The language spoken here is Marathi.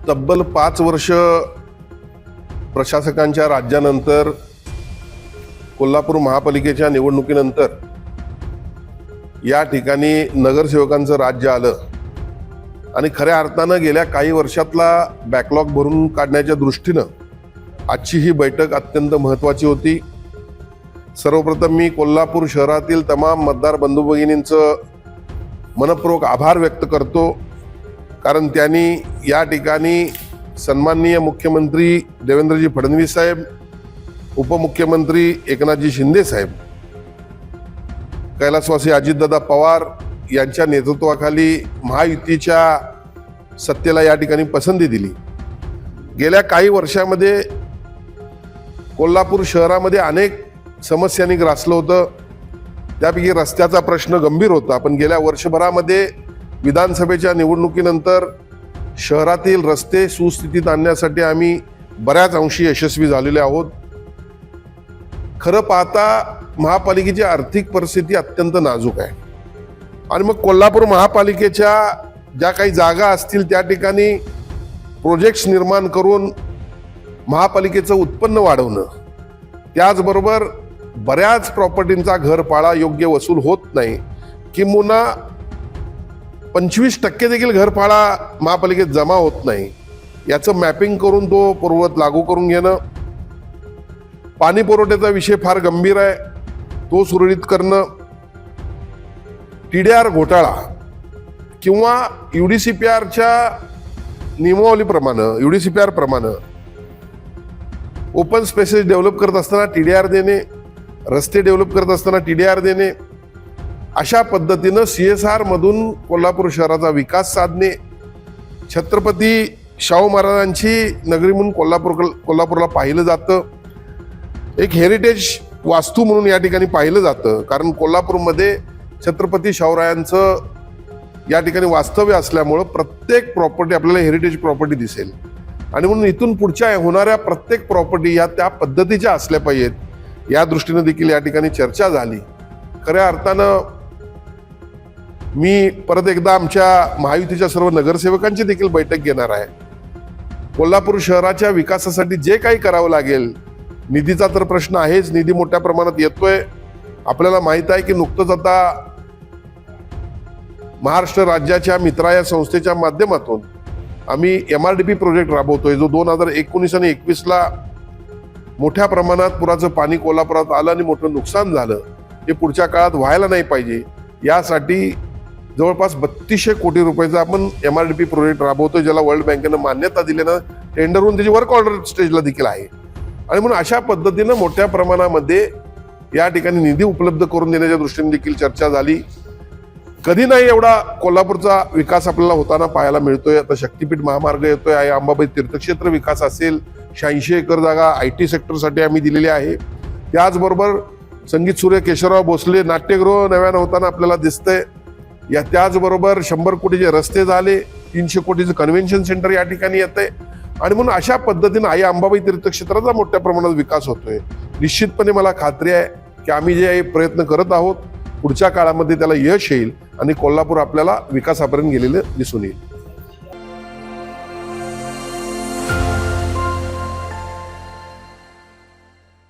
तब्बल 5 वर्ष प्रशासकांच्या राज्यानंतर कोल्हापूर महापालिकेच्या निवडणुकीनंतर या ठिकाणी नगरसेवकांचं राज्य आलं आणि खऱ्या अर्थानं गेल्या काही वर्षातला बॅकलॉग भरून काढण्याच्या दृष्टीनं आजची ही बैठक अत्यंत महत्त्वाची होती। सर्वप्रथम मी कोल्हापूर शहरातील तमाम मतदार बंधू भगिनींचं मनपूर्वक आभार व्यक्त करतो, कारण त्यांनी या ठिकाणी सन्माननीय मुख्यमंत्री देवेंद्रजी फडणवीस साहेब, उपमुख्यमंत्री एकनाथजी शिंदे साहेब, कैलासवासी अजितदादा पवार यांच्या नेतृत्वाखाली महायुतीच्या सत्तेला या ठिकाणी पसंती दिली। गेल्या काही वर्षामध्ये कोल्हापूर शहरामध्ये अनेक समस्यांनी ग्रासलं होतं, त्यापैकी रस्त्याचा प्रश्न गंभीर होता। पण गेल्या वर्षभरामध्ये विधानसभेच्या निवडणुकीनंतर शहरातील रस्ते सुस्थितीत आणण्यासाठी आम्ही बऱ्याच अंशी यशस्वी झालेले आहोत। खरं पाहता महापालिकेची आर्थिक परिस्थिती अत्यंत नाजूक आहे आणि मग कोल्हापूर महापालिकेच्या ज्या काही जागा असतील त्या ठिकाणी प्रोजेक्ट्स निर्माण करून महापालिकेचं उत्पन्न वाढवणं, त्याचबरोबर बऱ्याच प्रॉपर्टींचा घरफाळा योग्य वसूल होत नाही, किंबहुना 25% देखील घरफाळा महापालिकेत जमा होत नाही, याचं मॅपिंग करून तो पूर्ववत लागू करून घेणं। पाणी पुरवठ्याचा विषय फार गंभीर आहे, तो सुरळीत करणं। TDR घोटाळा किंवा UDCPRच्या नियमावलीप्रमाणे UDCPR प्रमाणे ओपन स्पेसेस डेव्हलप करत असताना TDR देणे, रस्ते डेव्हलप करत असताना TDR देणे, अशा पद्धतीनं CSR मधून कोल्हापूर शहराचा विकास साधणे, छत्रपती शाहू महाराजांची नगरी म्हणून कोल्हापूरला पाहिलं जातं, एक हेरिटेज वास्तू म्हणून या ठिकाणी पाहिलं जातं, कारण कोल्हापूरमध्ये छत्रपती शाहूरायांचं या ठिकाणी वास्तव्य असल्यामुळं प्रत्येक प्रॉपर्टी आपल्याला हेरिटेज प्रॉपर्टी दिसेल आणि म्हणून इथून पुढच्या होणाऱ्या प्रत्येक प्रॉपर्टी या त्या पद्धतीच्या असल्या पाहिजेत, या दृष्टीने देखील या ठिकाणी चर्चा झाली। खऱ्या अर्थानं मी परत एकदा आमच्या महायुतीच्या सर्व नगरसेवकांची देखील बैठक घेणार आहे। कोल्हापूर शहराच्या विकासासाठी जे काही करावं लागेल, निधीचा तर प्रश्न आहेच, निधी मोठ्या प्रमाणात येतोय। आपल्याला माहित आहे की नुकतंच आता महाराष्ट्र राज्याच्या मित्रा या संस्थेच्या माध्यमातून आम्ही MRDP प्रोजेक्ट राबवतोय, जो 2019 आणि 21ला मोठ्या प्रमाणात पुराचं पाणी कोल्हापुरात आलं आणि मोठं नुकसान झालं, हे पुढच्या काळात व्हायला नाही पाहिजे, यासाठी जवळपास 3200 कोटी रुपयाचा आपण MRDP प्रोजेक्ट राबवतोय, ज्याला वर्ल्ड बँकेनं मान्यता दिल्यानं टेंडर होऊन त्याची वर्क ऑर्डर स्टेजला देखील आहे। आणि म्हणून अशा पद्धतीनं मोठ्या प्रमाणामध्ये या ठिकाणी निधी उपलब्ध करून देण्याच्या दृष्टीने देखील चर्चा झाली। कधी नाही एवढा कोल्हापूरचा विकास आपल्याला होताना पाहायला मिळतोय। आता शक्तीपीठ महामार्ग येतोय, आई अंबाबाई तीर्थक्षेत्र विकास असेल, 86 एकर जागा IT सेक्टरसाठी आम्ही दिलेली आहे। त्याचबरोबर संगीत सूर्य केशवराव भोसले नाट्यगृह नव्यानं होताना आपल्याला दिसतंय। या त्याचबरोबर 100 कोटीचे रस्ते झाले, 300 कोटीचं कन्व्हेन्शन सेंटर या ठिकाणी येतंय आणि म्हणून अशा पद्धतीनं आई अंबाबाई तीर्थक्षेत्राचा मोठ्या प्रमाणात विकास होतोय। निश्चितपणे मला खात्री आहे की आम्ही जे प्रयत्न करत आहोत पुढच्या काळामध्ये त्याला यश येईल आणि कोल्हापूर आपल्याला विकासापर्यंत गेलेलं दिसून येईल।